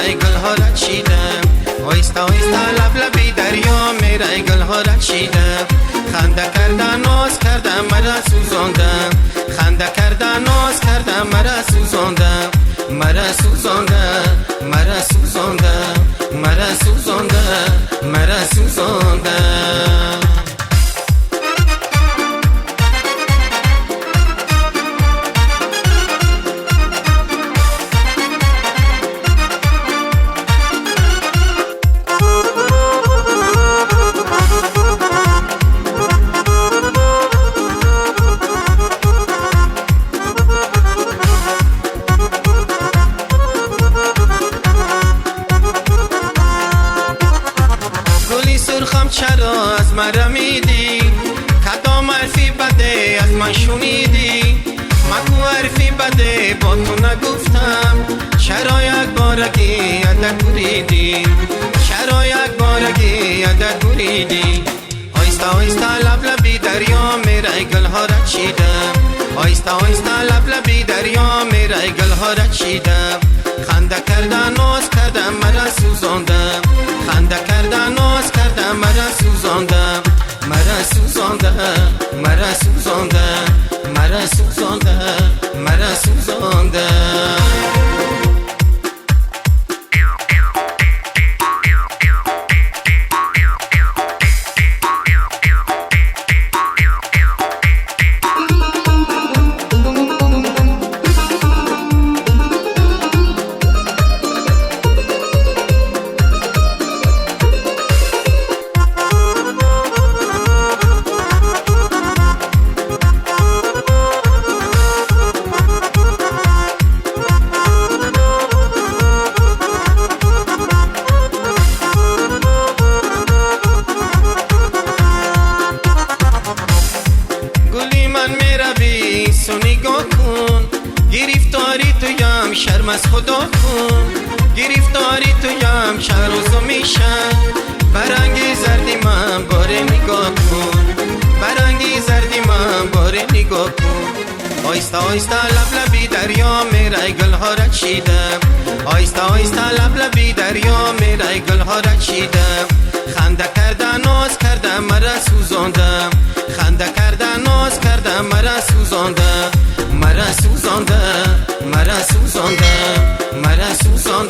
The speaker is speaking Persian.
میرای گل ها را چیدم آیستا آیستا لب لبی دریا میرای گل ها را چیدم خنده کردن ناز کردم مرا سوزاندم خنده کردن ناز کردم مرا سوزاندم مرا سوزاندم مرا سوزاندم مرا سوزاندم مرا سوزاندم سرخم چرا از من رمیدی کدام حرفی بده از من شنیدی مگو حرفی بده با تو نگفتم چرا یک بارگی عدد بریدی چرا یک بارگی عدد بریدی آیستا آیستا لب لبی دریا میرای گل ها را چیدم آیستا آیستا لب لبی دریا میرای گل ها را چیدم خنده کردن ناز کردم مرا سوزاندم خنده کردن ناز کردم مرا سوزاندم مرا سوزاندم مرا سوزاندم مرا سوزاندم مرا سوزاندم نگاه کن گرفتاری تویم شرم از خدا کن گرفتاری تویم شهر روزو میشن برنگی زردی من باره نگاه کن برنگی زردی من باره نگاه کن آیستا آیستا لب لبی دریا میرای گل ها را چیدم آیستا آیستا لب لبی دریا میرای گل ها را چیدم خنده کردن ناز کردم مرا سوزاندم خنده کردن ناز کردم مرا سوزاندم مرا سوزاندم مرا سوزاندم مرا سوزاندم